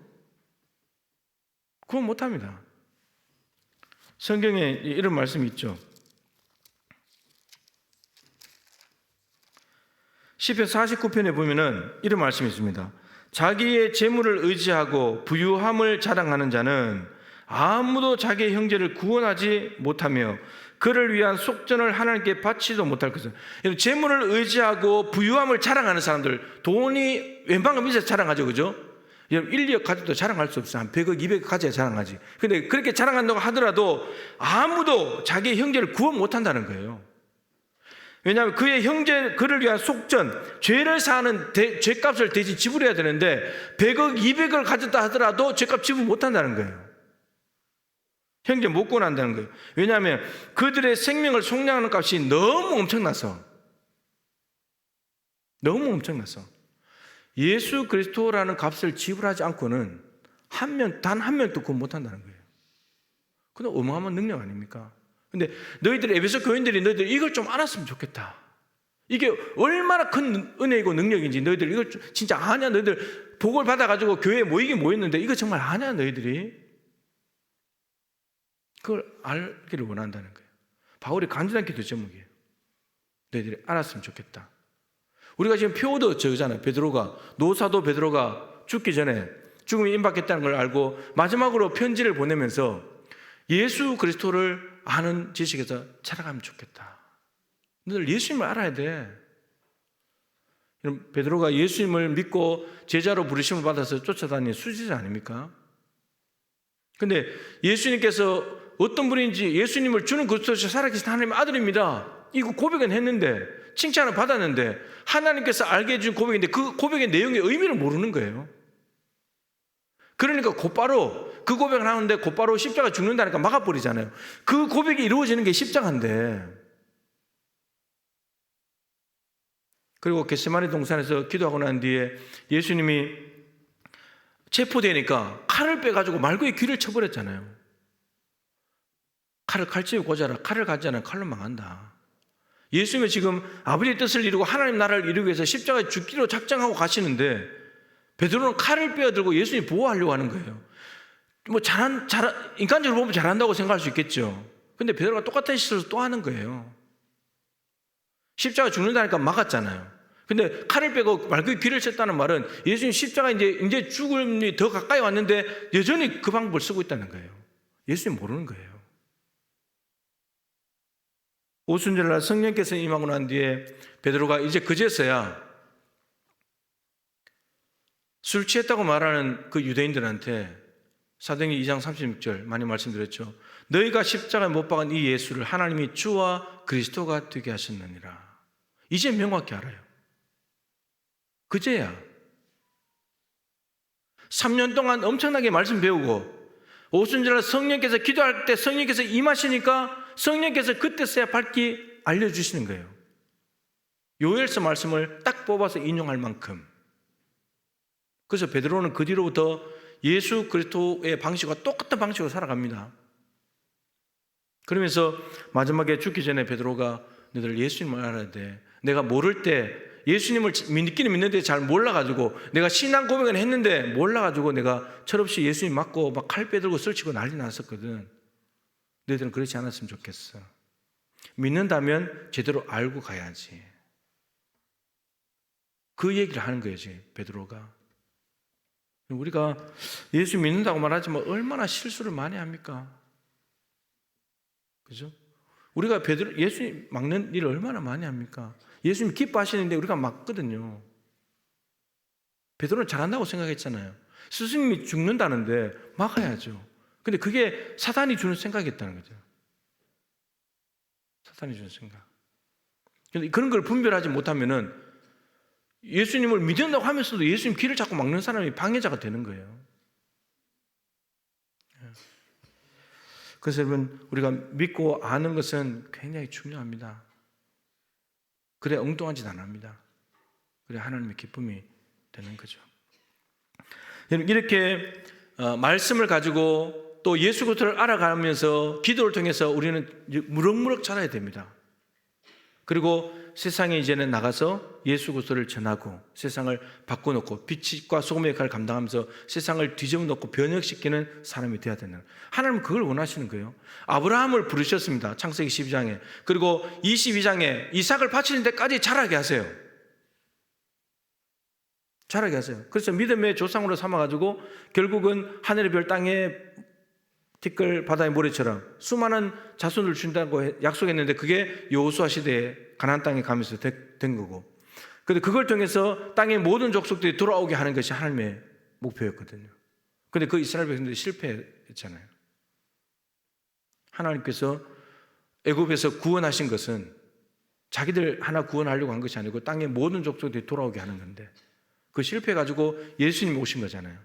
구원 못합니다. 성경에 이런 말씀이 있죠. 시편 49편에 보면은 이런 말씀이 있습니다. 자기의 재물을 의지하고 부유함을 자랑하는 자는 아무도 자기의 형제를 구원하지 못하며 그를 위한 속전을 하나님께 바치지도 못할 것을. 재물을 의지하고 부유함을 자랑하는 사람들, 돈이 웬만큼 있어서 자랑하죠, 그죠? 1, 2억 가져도 자랑할 수 없어요. 한 100억, 200억 가져야 자랑하지. 근데 그렇게 자랑한다고 하더라도 아무도 자기의 형제를 구원 못한다는 거예요. 왜냐하면 그의 형제, 그를 위한 속전, 죄를 사하는 죄값을 대신 지불해야 되는데 100억, 200억을 가졌다 하더라도 죄값 지불 못한다는 거예요. 형제 못 구원한다는 거예요. 왜냐하면 그들의 생명을 속량하는 값이 너무 엄청나서 예수 그리스도라는 값을 지불하지 않고는 단 한 명도 구원 못한다는 거예요. 그건 어마어마한 능력 아닙니까? 근데 너희들 에베소 교인들이 너희들 이걸 좀 알았으면 좋겠다. 이게 얼마나 큰 은혜이고 능력인지 너희들 이걸 진짜 아냐? 너희들 복을 받아가지고 교회에 모이긴 모였는데 이거 정말 아냐? 너희들이 그걸 알기를 원한다는 거예요. 바울이 간절한 기도 제목이에요. 너희들이 알았으면 좋겠다. 우리가 지금 표도 저거잖아요. 노사도 베드로가 죽기 전에 죽음이 임박했다는 걸 알고 마지막으로 편지를 보내면서 예수 그리스도를 아는 지식에서 자라가면 좋겠다. 너희들 예수님을 알아야 돼. 베드로가 예수님을 믿고 제자로 부르심을 받아서 쫓아다니는 수지자 아닙니까? 근데 예수님께서 어떤 분인지 예수님을 주는 그리스도시 살아계신 하나님의 아들입니다. 이거 고백은 했는데 칭찬을 받았는데 하나님께서 알게 해준 고백인데 그 고백의 내용의 의미를 모르는 거예요. 그러니까 곧바로 그 고백을 하는데 곧바로 십자가 죽는다니까 막아버리잖아요. 그 고백이 이루어지는 게 십자가인데. 그리고 겟세마네 동산에서 기도하고 난 뒤에 예수님이 체포되니까 칼을 빼가지고 말고의 귀를 쳐버렸잖아요. 칼을 칼집에 꽂아라. 칼을 가지 않으면 칼로 망한다. 예수님은 지금 아버지의 뜻을 이루고 하나님 나라를 이루기 위해서 십자가에 죽기로 작정하고 가시는데 베드로는 칼을 빼어들고 예수님 보호하려고 하는 거예요. 뭐 인간적으로 보면 잘한다고 생각할 수 있겠죠. 근데 베드로가 똑같은 실수를 또 하는 거예요. 십자가 죽는다니까 막았잖아요. 근데 칼을 빼고 말그의 귀를 쳤다는 말은 예수님 십자가 이제 죽음이 더 가까이 왔는데 여전히 그 방법을 쓰고 있다는 거예요. 예수님 모르는 거예요. 오순절날 성령께서 임하고 난 뒤에 베드로가 이제 그제서야 술 취했다고 말하는 그 유대인들한테 사도행전 2장 36절 많이 말씀드렸죠. 너희가 십자가에 못 박은 이 예수를 하나님이 주와 그리스도가 되게 하셨느니라. 이제 명확히 알아요. 그제야 3년 동안 엄청나게 말씀 배우고 오순절날 성령께서 기도할 때 성령께서 임하시니까 성령께서 그때서야 밝히 알려주시는 거예요. 요엘서 말씀을 딱 뽑아서 인용할 만큼. 그래서 베드로는 그 뒤로부터 예수 그리스도의 방식과 똑같은 방식으로 살아갑니다. 그러면서 마지막에 죽기 전에 베드로가 너희들 예수님을 알아야 돼. 내가 모를 때 예수님을 믿기는 믿는데 잘 몰라가지고 내가 신앙 고백은 했는데 몰라가지고 내가 철없이 예수님 맞고 막 칼 빼들고 설치고 난리 났었거든. 너희들은 그렇지 않았으면 좋겠어. 믿는다면 제대로 알고 가야지. 그 얘기를 하는 거예요, 지금 베드로가. 우리가 예수 믿는다고 말하지만 얼마나 실수를 많이 합니까? 그죠? 우리가 예수님 막는 일을 얼마나 많이 합니까? 예수님 기뻐하시는데 우리가 막거든요. 베드로는 잘한다고 생각했잖아요. 스승님이 죽는다는데 막아야죠. 근데 그게 사단이 주는 생각이었다는 거죠. 사단이 주는 생각. 근데 그런 걸 분별하지 못하면은 예수님을 믿는다고 하면서도 예수님 길을 자꾸 막는 사람이 방해자가 되는 거예요. 그래서 여러분, 우리가 믿고 아는 것은 굉장히 중요합니다. 그래 엉뚱한 짓 안 합니다. 그래 하나님의 기쁨이 되는 거죠. 이렇게 말씀을 가지고 또 예수 그리스도를 알아가면서 기도를 통해서 우리는 무럭무럭 자라야 됩니다. 그리고 세상에 이제는 나가서 예수 그리스도를 전하고 세상을 바꿔놓고 빛과 소금의 역할을 감당하면서 세상을 뒤집어 놓고 변혁시키는 사람이 되어야 되는, 하나님은 그걸 원하시는 거예요. 아브라함을 부르셨습니다. 창세기 12장에. 그리고 22장에 이삭을 바치는 데까지 자라게 하세요. 자라게 하세요. 그래서 믿음의 조상으로 삼아가지고 결국은 하늘의 별, 땅의 티끌, 바다의 모래처럼 수많은 자손을 준다고 약속했는데 그게 여호수아 시대에 가나안 땅에 가면서 된 거고, 근데 그걸 통해서 땅의 모든 족속들이 돌아오게 하는 것이 하나님의 목표였거든요. 근데 그 이스라엘 백성들이 실패했잖아요. 하나님께서 애굽에서 구원하신 것은 자기들 하나 구원하려고 한 것이 아니고 땅의 모든 족속들이 돌아오게 하는 건데, 그 실패해가지고 예수님이 오신 거잖아요.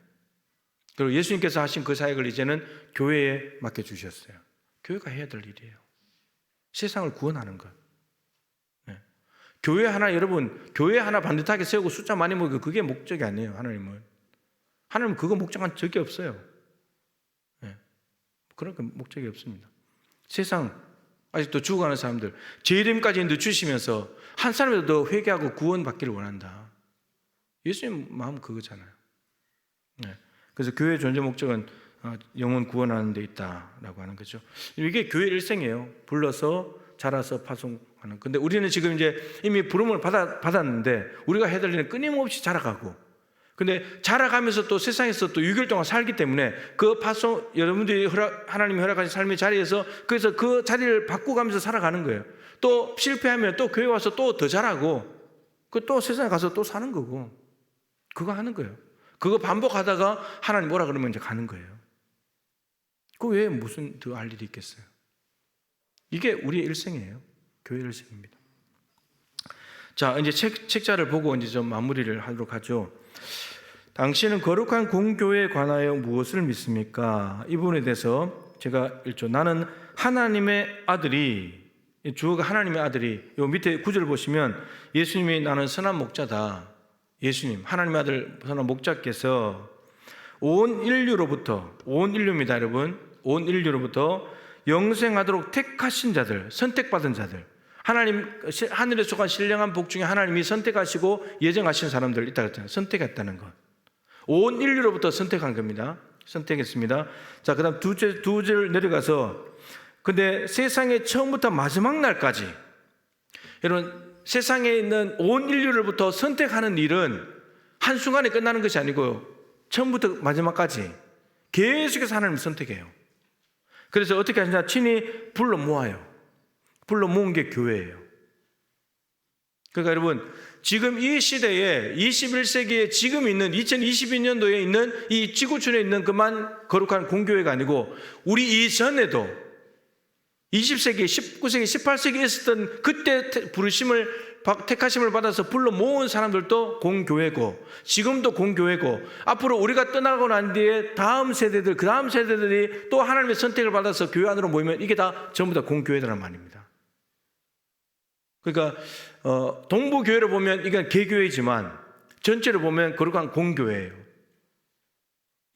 그리고 예수님께서 하신 그 사역을 이제는 교회에 맡겨주셨어요. 교회가 해야 될 일이에요. 세상을 구원하는 것. 네. 교회 하나, 여러분, 교회 하나 반듯하게 세우고 숫자 많이 모이고 그게 목적이 아니에요. 하나님은 그거 목적한 적이 없어요. 네. 그런 목적이 없습니다. 세상 아직도 죽어가는 사람들, 제 이름까지 늦추시면서 한 사람이라도 더 회개하고 구원받기를 원한다. 예수님 마음 그거잖아요. 네. 그래서 교회의 존재 목적은 영혼 구원하는 데 있다라고 하는 거죠. 이게 교회 일생이에요. 불러서 자라서 파송하는. 근데 우리는 지금 이제 이미 부름을 받았는데 우리가 해야 될 일은 끊임없이 자라가고, 근데 자라가면서 또 세상에서 또 6개월 동안 살기 때문에 그 파송, 여러분들이 하나님이 허락하신 삶의 자리에서 그래서 그 자리를 바꾸가면서 살아가는 거예요. 또 실패하면 또 교회 와서 또 더 자라고, 그 또 세상에 가서 또 사는 거고, 그거 하는 거예요. 그거 반복하다가 하나님 뭐라 그러면 이제 가는 거예요. 그 외에 무슨 더 할 일이 있겠어요? 이게 우리의 일생이에요. 교회 일생입니다. 자, 이제 책자를 보고 이제 좀 마무리를 하도록 하죠. 당신은 거룩한 공교회에 관하여 무엇을 믿습니까? 이 부분에 대해서 제가 읽죠. 나는 하나님의 아들이, 주어가 하나님의 아들이, 요 밑에 구절 보시면 예수님이 나는 선한 목자다. 예수님, 하나님의 아들 선한 목자께서 온 인류입니다, 여러분. 온 인류로부터 영생하도록 택하신 자들, 선택받은 자들, 하나님 하늘에 속한 신령한 복 중에 하나님이 선택하시고 예정하신 사람들 있다 그랬잖아요. 선택했다는 것. 온 인류로부터 선택한 겁니다. 선택했습니다. 자, 그다음 두 줄 내려가서, 근데 세상의 처음부터 마지막 날까지, 여러분, 세상에 있는 온 인류로부터 선택하는 일은 한순간에 끝나는 것이 아니고요, 처음부터 마지막까지 계속해서 하나님 선택해요. 그래서 어떻게 하시냐, 친히 불러 모아요. 불러 모은 게 교회예요. 그러니까 여러분, 지금 이 시대에 21세기에 지금 있는 2022년도에 있는 이 지구촌에 있는 그만 거룩한 공교회가 아니고, 우리 이전에도 20세기, 19세기, 18세기에 있었던 그때 택하심을 받아서 불러 모은 사람들도 공교회고, 지금도 공교회고, 앞으로 우리가 떠나고 난 뒤에 다음 세대들, 그 다음 세대들이 또 하나님의 선택을 받아서 교회 안으로 모이면 이게 다 전부 다 공교회라는 말입니다. 그러니까 동부교회를 보면 이건 개교회지만 전체를 보면 거룩한 공교회예요.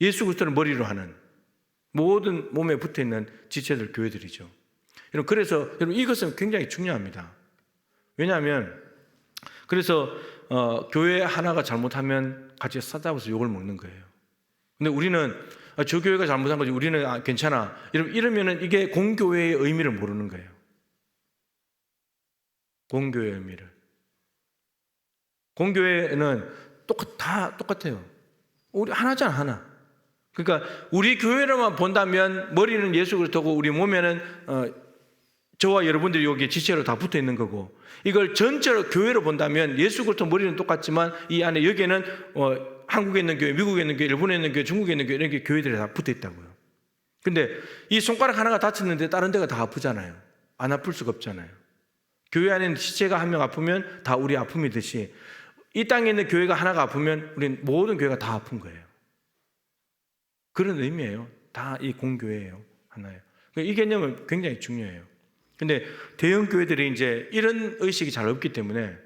예수 그리스도를 머리로 하는 모든 몸에 붙어있는 지체들, 교회들이죠. 여러분, 그래서 여러분, 이것은 굉장히 중요합니다. 왜냐하면 그래서 교회 하나가 잘못하면 같이 싸잡아서 욕을 먹는 거예요. 근데 우리는 저 교회가 잘못한 거지, 우리는 괜찮아, 이러면은 이게 공교회의 의미를 모르는 거예요. 공교회의 의미를. 공교회는 다 똑같아요. 우리 하나잖아, 하나. 그러니까 우리 교회로만 본다면 머리는 예수 그리스도고 우리 몸에는 저와 여러분들이 여기 지체로 다 붙어 있는 거고, 이걸 전체로 교회로 본다면 예수 그리스도 머리는 똑같지만 이 안에 여기에는 한국에 있는 교회, 미국에 있는 교회, 일본에 있는 교회, 중국에 있는 교회, 이렇게 교회들이 다 붙어 있다고요. 근데 이 손가락 하나가 다쳤는데 다른 데가 다 아프잖아요. 안 아플 수가 없잖아요. 교회 안에 있는 지체가 한 명 아프면 다 우리 아픔이듯이 이 땅에 있는 교회가 하나가 아프면 우린 모든 교회가 다 아픈 거예요. 그런 의미예요. 다 이 공교회예요. 하나예요. 이 개념은 굉장히 중요해요. 근데 대형 교회들이 이제 이런 의식이 잘 없기 때문에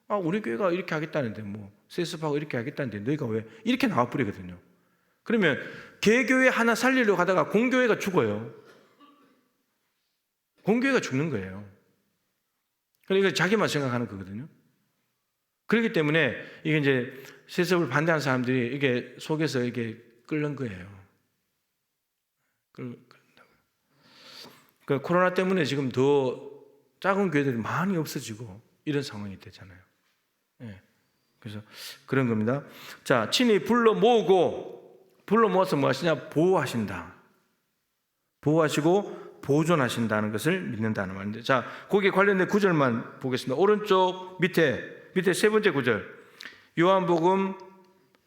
우리 교회가 이렇게 하겠다는데, 뭐 세습하고 이렇게 하겠다는데 너희가 왜 이렇게 나와버리거든요. 그러면 개교회 하나 살리려고 하다가 공교회가 죽어요. 공교회가 죽는 거예요. 그러니까 자기만 생각하는 거거든요. 그렇기 때문에 이게 이제 세습을 반대하는 사람들이 이게 속에서 이게 끓는 거예요. 그러니까 코로나 때문에 지금 더 작은 교회들이 많이 없어지고 이런 상황이 되잖아요. 예. 그래서 그런 겁니다. 자, 친히 불러 모아서 뭐 하시냐? 보호하신다. 보호하시고 보존하신다는 것을 믿는다는 말인데, 자, 거기에 관련된 구절만 보겠습니다. 오른쪽 밑에 세 번째 구절, 요한복음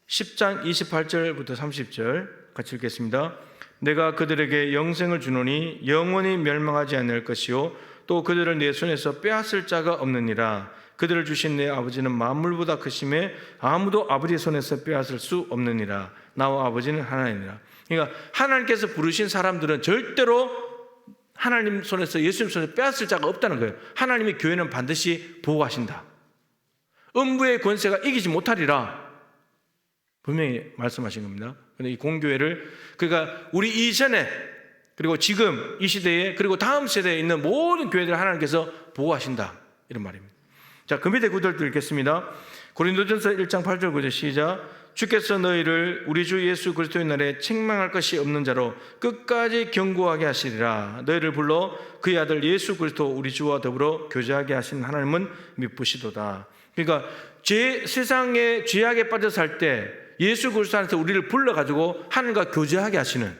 10장 28절부터 30절 같이 읽겠습니다. 내가 그들에게 영생을 주노니 영원히 멸망하지 않을 것이요 또 그들을 내 손에서 빼앗을 자가 없느니라. 그들을 주신 내 아버지는 만물보다 크심에 아무도 아버지의 손에서 빼앗을 수 없느니라. 나와 아버지는 하나이니라. 그러니까 하나님께서 부르신 사람들은 절대로 하나님 손에서, 예수님 손에서 빼앗을 자가 없다는 거예요. 하나님의 교회는 반드시 보호하신다. 음부의 권세가 이기지 못하리라 분명히 말씀하신 겁니다. 그런데 이 공교회를, 그러니까 우리 이전에 그리고 지금 이 시대에 그리고 다음 세대에 있는 모든 교회들을 하나님께서 보호하신다, 이런 말입니다. 자, 그 밑에 구절도 읽겠습니다. 고린도전서 1장 8절 9절 시작. 주께서 너희를 우리 주 예수 그리스도의 날에 책망할 것이 없는 자로 끝까지 견고하게 하시리라. 너희를 불러 그의 아들 예수 그리스도 우리 주와 더불어 교제하게 하신 하나님은 미쁘시도다. 그러니까 세상에 죄악에 빠져 살 때 예수 그리스도 안에서 우리를 불러가지고 하나님과 교제하게 하시는,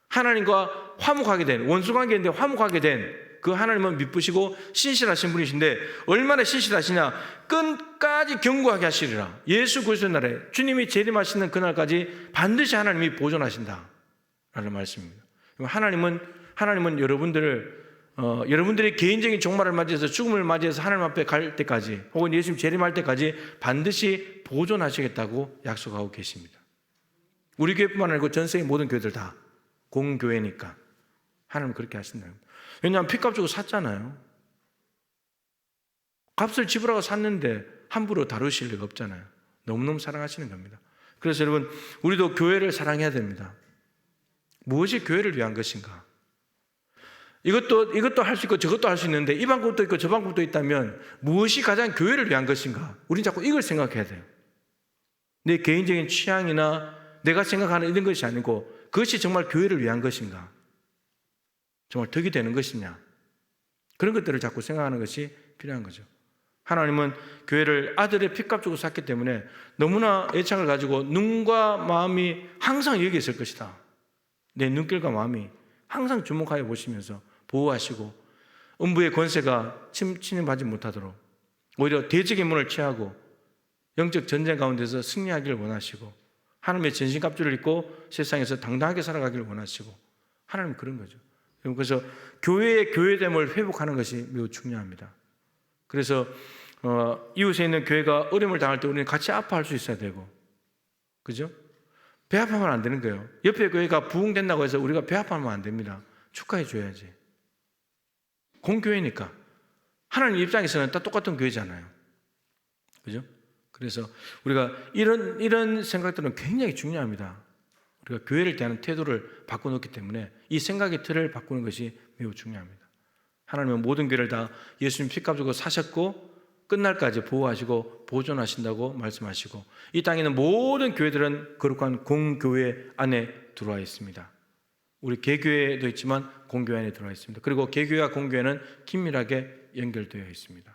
하나님과 화목하게 된, 원수관계인데 화목하게 된 그 하나님은 미쁘시고 신실하신 분이신데, 얼마나 신실하시냐? 끝까지 견고하게 하시리라. 예수 그리스도 날에 주님이 재림하시는 그날까지 반드시 하나님이 보존하신다 라는 말씀입니다. 하나님은 여러분들의 개인적인 종말을 맞이해서, 죽음을 맞이해서 하나님 앞에 갈 때까지, 혹은 예수님 재림할 때까지 반드시 보존하시겠다고 약속하고 계십니다. 우리 교회뿐만 아니고 전 세계 모든 교회들 다 공교회니까 하나님은 그렇게 하신다. 왜냐하면 핏값 주고 샀잖아요. 값을 지불하고 샀는데 함부로 다루실 리가 없잖아요. 너무너무 사랑하시는 겁니다. 그래서 여러분, 우리도 교회를 사랑해야 됩니다. 무엇이 교회를 위한 것인가? 이것도 할 수 있고 저것도 할 수 있는데, 이 방법도 있고 저 방법도 있다면 무엇이 가장 교회를 위한 것인가? 우리는 자꾸 이걸 생각해야 돼요. 내 개인적인 취향이나 내가 생각하는 이런 것이 아니고, 그것이 정말 교회를 위한 것인가? 정말 덕이 되는 것이냐? 그런 것들을 자꾸 생각하는 것이 필요한 거죠. 하나님은 교회를 아들의 핏값 주고 샀기 때문에 너무나 애착을 가지고 눈과 마음이 항상 여기에 있을 것이다. 내 눈길과 마음이 항상 주목하여 보시면서 보호하시고, 음부의 권세가 침입하지 못하도록 오히려 대적의 문을 취하고 영적 전쟁 가운데서 승리하기를 원하시고, 하나님의 전신갑주를 입고 세상에서 당당하게 살아가기를 원하시고, 하나님은 그런 거죠. 그래서 교회의 교회됨을 회복하는 것이 매우 중요합니다. 그래서 이웃에 있는 교회가 어려움을 당할 때 우리는 같이 아파할 수 있어야 되고, 그죠? 배 아파하면 안 되는 거예요. 옆에 교회가 부흥된다고 해서 우리가 배 아파하면 안 됩니다. 축하해 줘야지. 공교회니까. 하나님 입장에서는 다 똑같은 교회잖아요. 그죠? 그래서 우리가 이런 생각들은 굉장히 중요합니다. 우리가 교회를 대하는 태도를 바꿔놓기 때문에 이 생각의 틀을 바꾸는 것이 매우 중요합니다. 하나님은 모든 교회를 다 예수님 핏값 주고 사셨고 끝날까지 보호하시고 보존하신다고 말씀하시고, 이 땅에 있는 모든 교회들은 거룩한 공교회 안에 들어와 있습니다. 우리 개교회도 있지만 공교회 안에 들어와 있습니다. 그리고 개교회와 공교회는 긴밀하게 연결되어 있습니다.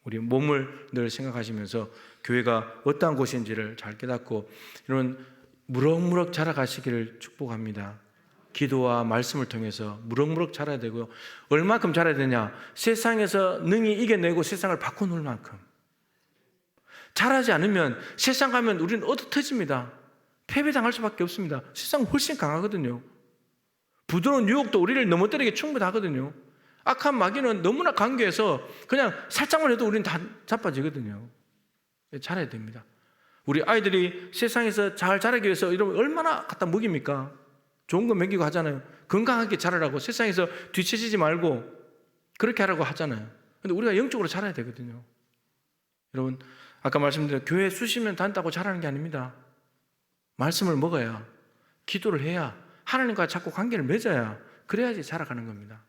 우리 몸을 늘 생각하시면서 교회가 어떠한 곳인지를 잘 깨닫고 이런 무럭무럭 자라가시기를 축복합니다. 기도와 말씀을 통해서 무럭무럭 자라야 되고요. 얼마큼 자라야 되냐? 세상에서 능히 이겨내고 세상을 바꿔놓을 만큼. 자라지 않으면 세상 가면 우리는 얻어터집니다. 패배당할 수밖에 없습니다. 세상은 훨씬 강하거든요. 부드러운 유혹도 우리를 넘어뜨리기 충분하거든요. 악한 마귀는 너무나 강교해서 그냥 살짝만 해도 우리는 다 자빠지거든요. 자라야 됩니다. 우리 아이들이 세상에서 잘 자라기 위해서 이러면 얼마나 갖다 먹입니까? 좋은 거 먹이고 하잖아요. 건강하게 자라라고, 세상에서 뒤처지지 말고 그렇게 하라고 하잖아요. 근데 우리가 영적으로 자라야 되거든요. 여러분, 아까 말씀드린 교회 수시면 다닌다고 자라는 게 아닙니다. 말씀을 먹어야, 기도를 해야, 하나님과 자꾸 관계를 맺어야, 그래야지 자라가는 겁니다.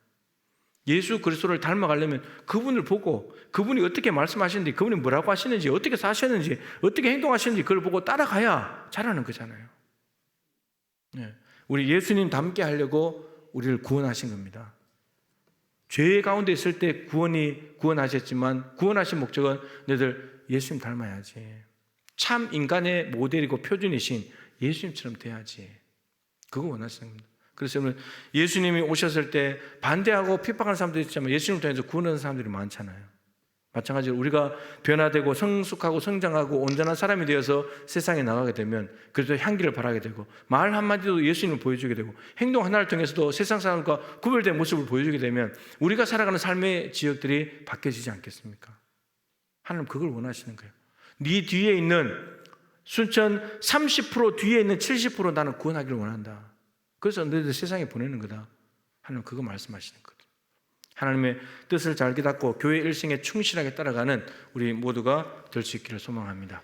예수 그리스도를 닮아가려면 그분을 보고 그분이 어떻게 말씀하시는지, 그분이 뭐라고 하시는지, 어떻게 사셨는지, 어떻게 행동하시는지 그걸 보고 따라가야 자라는 거잖아요. 네. 우리 예수님 닮게 하려고 우리를 구원하신 겁니다. 죄 가운데 있을 때 구원하셨지만 구원하신 목적은 너희들 예수님 닮아야지. 참 인간의 모델이고 표준이신 예수님처럼 돼야지. 그거 원하시는 겁니다. 그래서 여러분, 예수님이 오셨을 때 반대하고 핍박하는 사람도 있지만 예수님을 통해서 구원하는 사람들이 많잖아요. 마찬가지로 우리가 변화되고 성숙하고 성장하고 온전한 사람이 되어서 세상에 나가게 되면 그래서 향기를 발하게 되고 말 한마디도 예수님을 보여주게 되고 행동 하나를 통해서도 세상 사람과 구별된 모습을 보여주게 되면 우리가 살아가는 삶의 지역들이 바뀌어지지 않겠습니까? 하나님 그걸 원하시는 거예요. 네 뒤에 있는 순천 30% 뒤에 있는 70% 나는 구원하기를 원한다. 그래서 너희들 세상에 보내는 거다. 하나님 그거 말씀하시는 거예요. 하나님의 뜻을 잘 깨닫고 교회 일생에 충실하게 따라가는 우리 모두가 될 수 있기를 소망합니다.